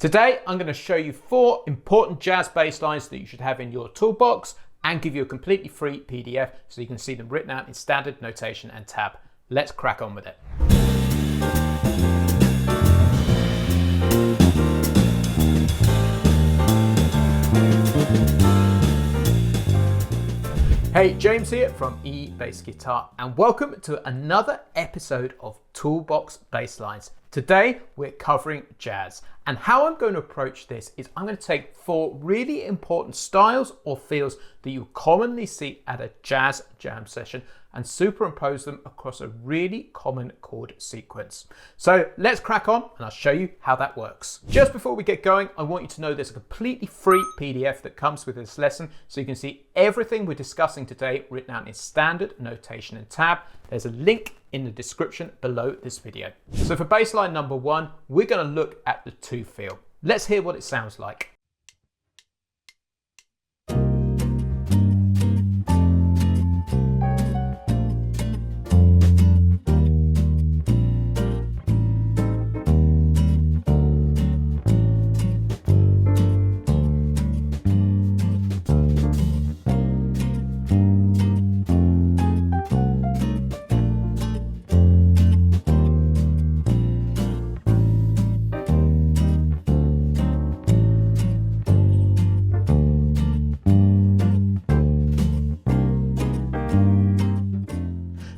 Today, I'm going to show you 4 important jazz bass lines that you should have in your toolbox and give you a completely free PDF so you can see them written out in standard notation and tab. Let's crack on with it. Hey, James here from eBass Guitar, and welcome to another episode of Toolbox Basslines. Today we're covering jazz, and how I'm going to approach this is I'm going to take 4 really important styles or feels that you commonly see at a jazz jam session and superimpose them across a really common chord sequence. So let's crack on and I'll show you how that works. Just before we get going, I want you to know there's a completely free PDF that comes with this lesson so you can see everything we're discussing today written out in standard notation and tab. There's a link in the description below this video. So for bassline number 1, we're going to look at the 2 feel. Let's hear what it sounds like.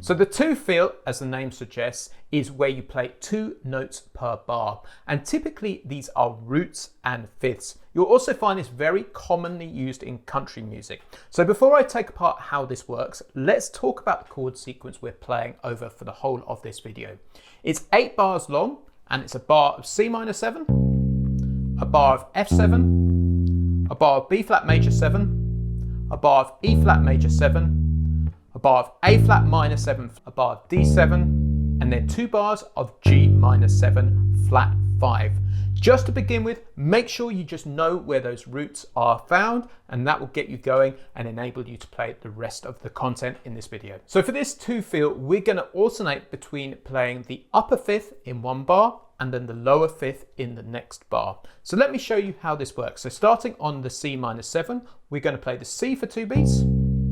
So the 2 feel, as the name suggests, is where you play 2 notes per bar. And typically these are roots and fifths. You'll also find this very commonly used in country music. So before I take apart how this works, let's talk about the chord sequence we're playing over for the whole of this video. It's 8 bars long, and it's a bar of C minor 7, a bar of F7, a bar of B flat major 7, a bar of E flat major 7, a bar of A flat minor 7, a bar of D7, and then 2 bars of G minor 7 flat 5. Just to begin with, make sure you just know where those roots are found, and that will get you going and enable you to play the rest of the content in this video. So for this 2 feel, we're going to alternate between playing the upper fifth in one bar and then the lower fifth in the next bar. So let me show you how this works. So starting on the C minor 7, we're going to play the C for 2 beats,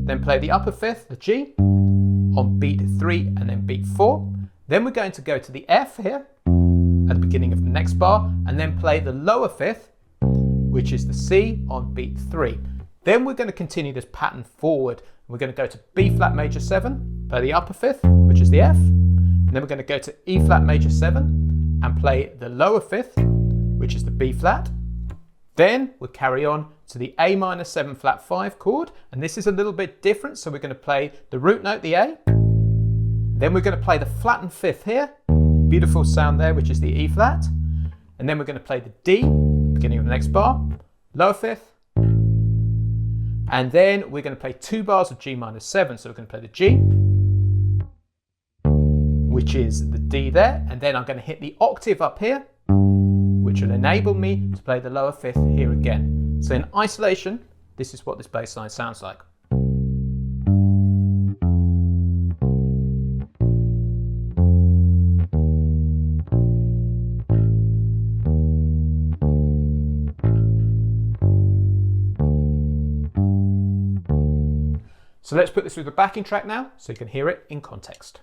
then play the upper fifth, the G, on beat 3 and then beat 4. Then we're going to go to the F here at the beginning of the next bar and then play the lower fifth, which is the C, on beat 3. Then we're going to continue this pattern forward. We're going to go to B flat major 7, play the upper fifth, which is the F, and then we're going to go to E flat major 7 and play the lower fifth, which is the B flat. Then we'll carry on to the A minor 7 flat 5 chord, and this is a little bit different, so we're going to play the root note, the A. Then we're going to play the flattened fifth here, beautiful sound there, which is the E flat. And then we're going to play the D, beginning of the next bar, lower fifth. And then we're going to play 2 bars of G minor 7, so we're going to play the G, which is the D there, and then I'm going to hit the octave up here, which will enable me to play the lower fifth here again. So in isolation, this is what this bass line sounds like. So let's put this through the backing track now so you can hear it in context.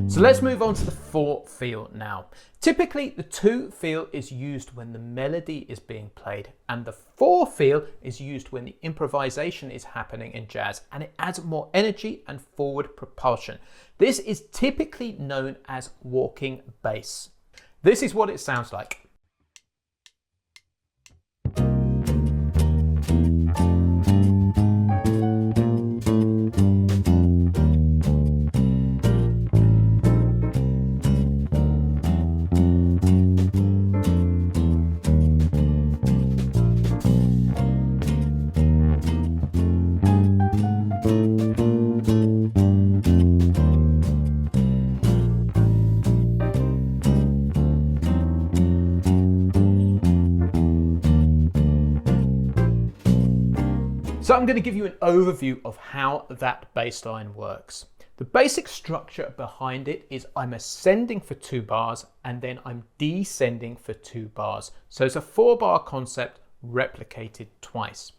So let's move on to the 4 feel now. Typically the 2 feel is used when the melody is being played, and the 4 feel is used when the improvisation is happening in jazz, and it adds more energy and forward propulsion. This is typically known as walking bass. This is what it sounds like. So I'm going to give you an overview of how that bass line works. The basic structure behind it is I'm ascending for 2 bars and then I'm descending for 2 bars. So it's a 4-bar concept replicated twice.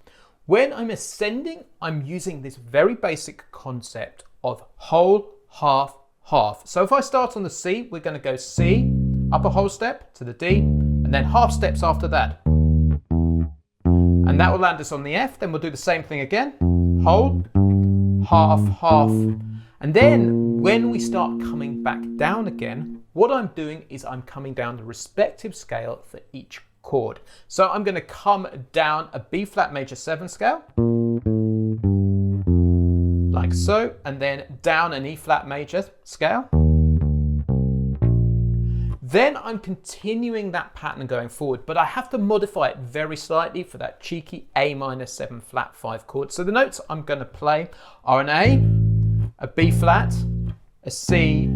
When I'm ascending, I'm using this very basic concept of whole, half, half. So if I start on the C, we're going to go C, upper whole step to the D, and then half steps after that. And that will land us on the F. Then we'll do the same thing again. Hold, half, half. And then when we start coming back down again, what I'm doing is I'm coming down the respective scale for each chord. So I'm going to come down a B flat major 7 scale, like so, and then down an E flat major scale. Then I'm continuing that pattern going forward, but I have to modify it very slightly for that cheeky A minor 7 flat 5 chord. So the notes I'm going to play are an A B flat, a C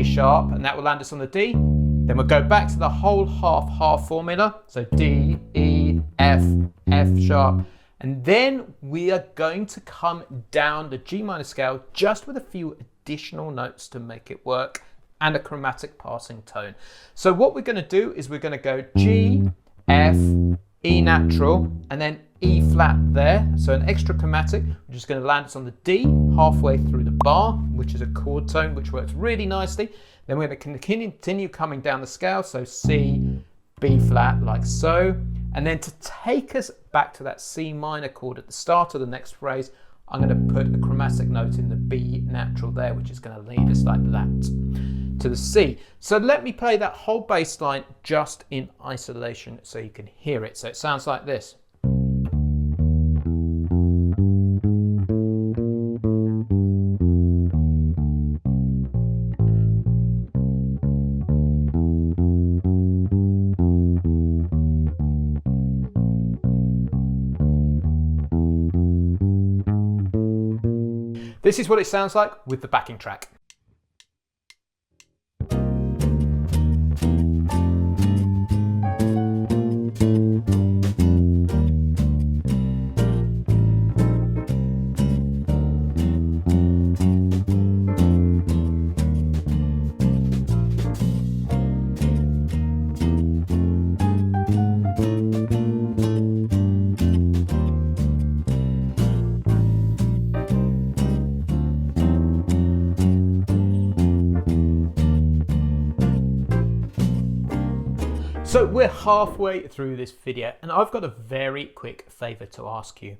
sharp, and that will land us on the D. Then we'll go back to the whole half half formula. So D, E, F, F sharp. And then we are going to come down the G minor scale just with a few additional notes to make it work, and a chromatic passing tone. So what we're going to do is we're going to go G, F, E natural, and then E flat there. So an extra chromatic, which is going to land us on the D halfway through the bar, which is a chord tone, which works really nicely. Then we're going to continue coming down the scale. So C, B flat, like so. And then to take us back to that C minor chord at the start of the next phrase, I'm going to put a chromatic note in the B natural there, which is going to lead us like that to the C. So let me play that whole bass line just in isolation so you can hear it. So it sounds like this. This is what it sounds like with the backing track. So we're halfway through this video and I've got a very quick favor to ask you.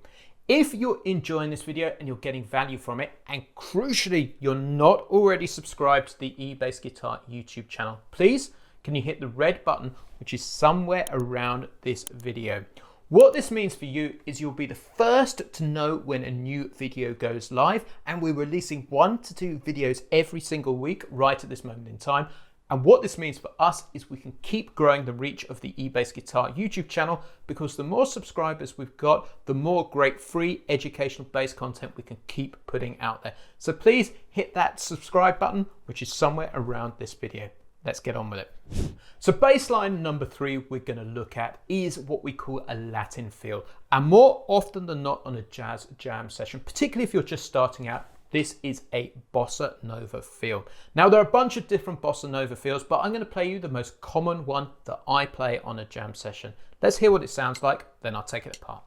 If you're enjoying this video and you're getting value from it, and crucially, you're not already subscribed to the E-Bass Guitar YouTube channel, please, can you hit the red button, which is somewhere around this video. What this means for you is you'll be the first to know when a new video goes live, and we're releasing 1 to 2 videos every single week right at this moment in time. And what this means for us is we can keep growing the reach of the E-Bass Guitar YouTube channel, because the more subscribers we've got, the more great free educational bass content we can keep putting out there. So please hit that subscribe button, which is somewhere around this video. Let's get on with it. So bass line number 3 we're going to look at is what we call a Latin feel. And more often than not on a jazz jam session, particularly if you're just starting out, this is a bossa nova feel. Now there are a bunch of different bossa nova feels, but I'm going to play you the most common one that I play on a jam session. Let's hear what it sounds like, then I'll take it apart.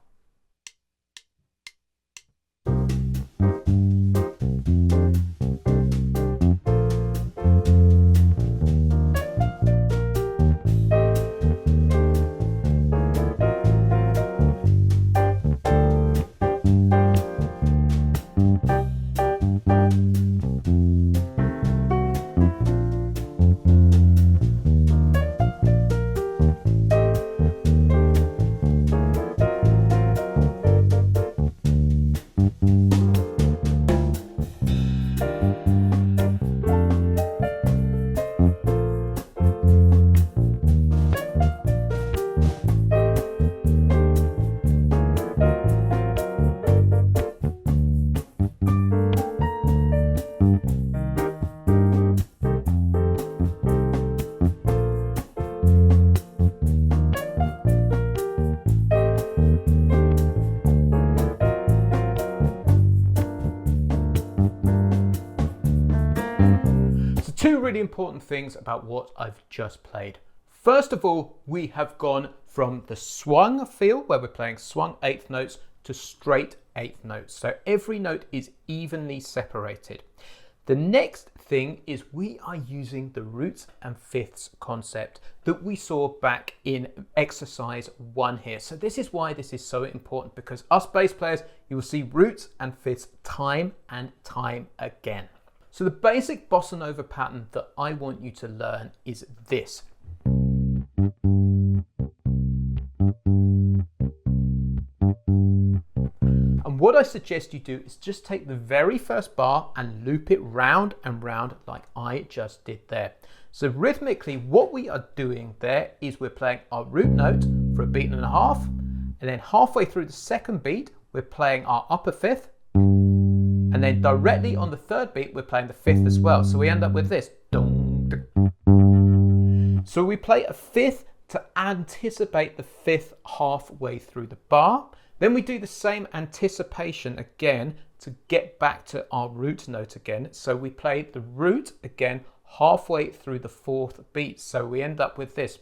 really important things about what I've just played. First of all, we have gone from the swung feel, where we're playing swung eighth notes, to straight eighth notes. So every note is evenly separated. The next thing is we are using the roots and fifths concept that we saw back in exercise 1 here. So this is why this is so important, because us bass players, you will see roots and fifths time and time again. So the basic bossa nova pattern that I want you to learn is this. And what I suggest you do is just take the very first bar and loop it round and round like I just did there. So rhythmically, what we are doing there is we're playing our root note for a beat and a half, and then halfway through the second beat, we're playing our upper fifth, and then directly on the third beat, we're playing the fifth as well. So we end up with this. So we play a fifth to anticipate the fifth halfway through the bar. Then we do the same anticipation again to get back to our root note again. So we play the root again halfway through the fourth beat. So we end up with this.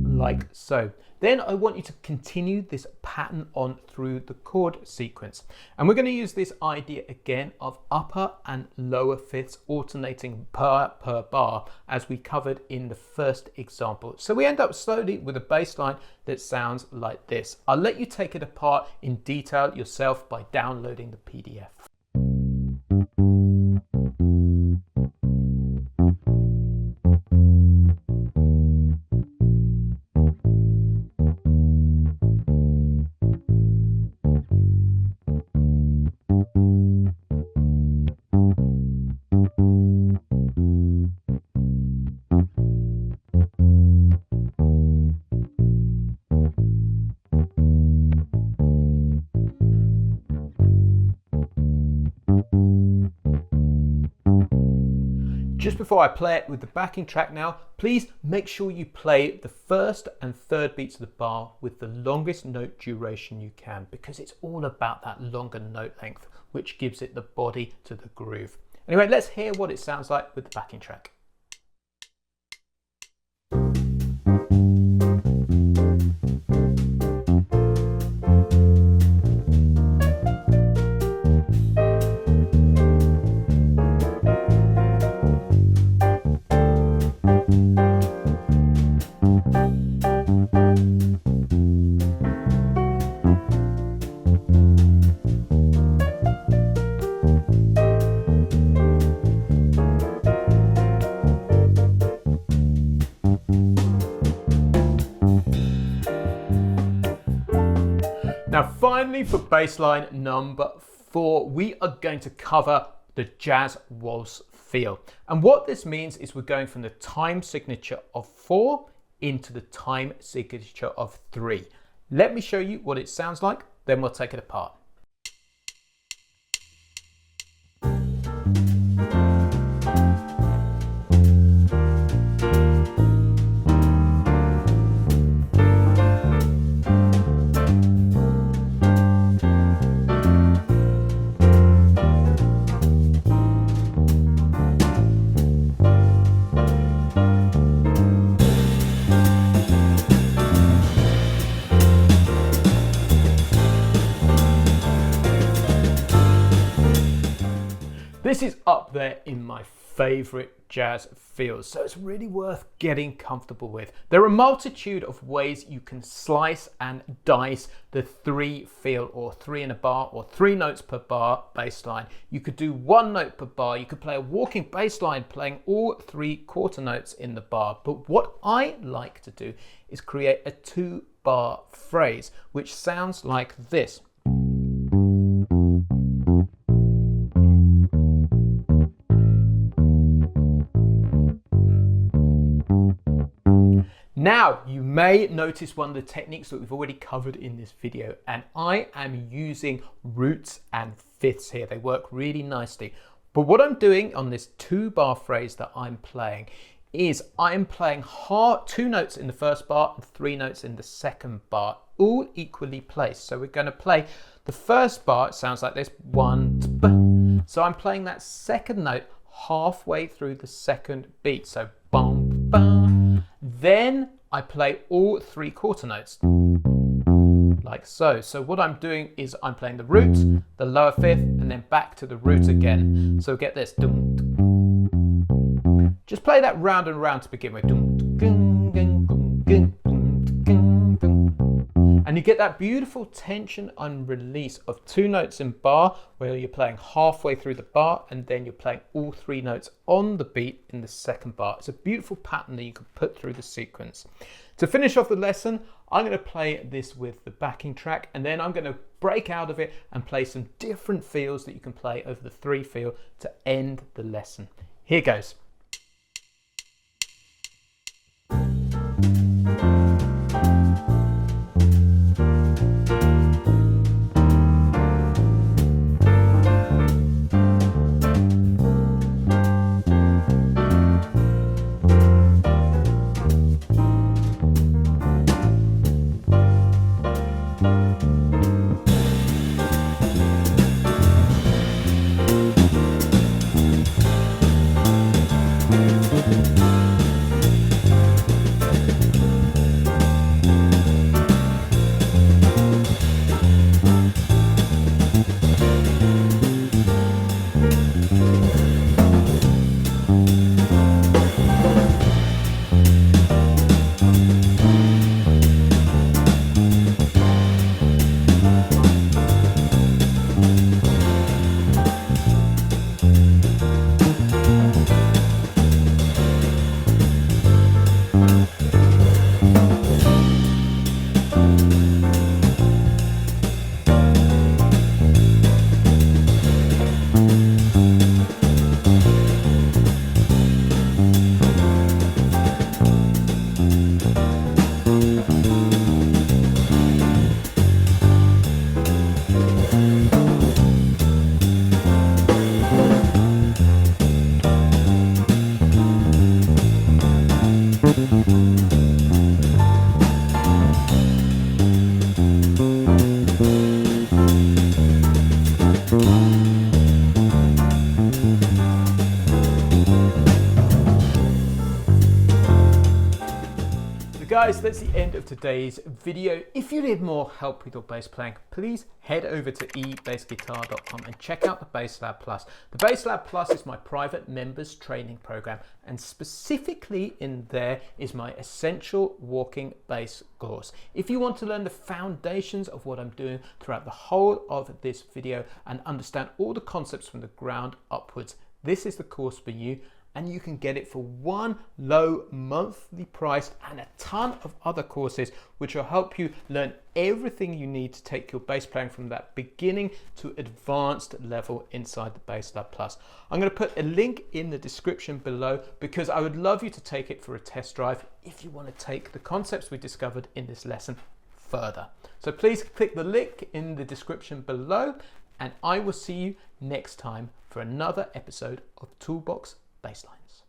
Like so. Then I want you to continue this pattern on through the chord sequence. And we're going to use this idea again of upper and lower fifths alternating per bar, as we covered in the first example. So we end up slowly with a bass line that sounds like this. I'll let you take it apart in detail yourself by downloading the PDF. Just before I play it with the backing track now, please make sure you play the first and third beats of the bar with the longest note duration you can, because it's all about that longer note length, which gives it the body to the groove. Anyway, let's hear what it sounds like with the backing track. Now finally, for bassline number 4, we are going to cover the jazz waltz feel. And what this means is we're going from the time signature of 4 into the time signature of 3. Let me show you what it sounds like, then we'll take it apart. This is up there in my favorite jazz feels, so it's really worth getting comfortable with. There are a multitude of ways you can slice and dice the 3 feel, or 3 in a bar, or 3 notes per bar bass line. You could do 1 note per bar. You could play a walking bass line playing all 3 quarter notes in the bar. But what I like to do is create a 2-bar phrase, which sounds like this. Now, you may notice one of the techniques that we've already covered in this video, and I am using roots and fifths here. They work really nicely. But what I'm doing on this 2-bar phrase that I'm playing is I'm playing 2 notes in the first bar and 3 notes in the second bar. all equally placed. So we're going to play the first bar, it sounds like this, 1, so I'm playing that second note halfway through the second beat, so bum, bum. Then I play all 3 quarter notes, like so. So what I'm doing is I'm playing the root, the lower fifth, and then back to the root again. So get this. Just play that round and round to begin with. And you get that beautiful tension and release of 2 notes in bar, where you're playing halfway through the bar and then you're playing all 3 notes on the beat in the second bar. It's a beautiful pattern that you can put through the sequence. To finish off the lesson, I'm going to play this with the backing track, and then I'm going to break out of it and play some different feels that you can play over the 3 feel to end the lesson. Here goes. Guys, that's the end of today's video. If you need more help with your bass playing, please head over to ebassguitar.com and check out the Bass Lab Plus. The Bass Lab Plus is my private members training program, and specifically in there is my essential walking bass course. If you want to learn the foundations of what I'm doing throughout the whole of this video and understand all the concepts from the ground upwards, this is the course for you. And you can get it for one low monthly price and a ton of other courses which will help you learn everything you need to take your bass playing from that beginning to advanced level inside the Bass Lab Plus. I'm going to put a link in the description below because I would love you to take it for a test drive if you want to take the concepts we discovered in this lesson further. So please click the link in the description below, and I will see you next time for another episode of Toolbox Basslines.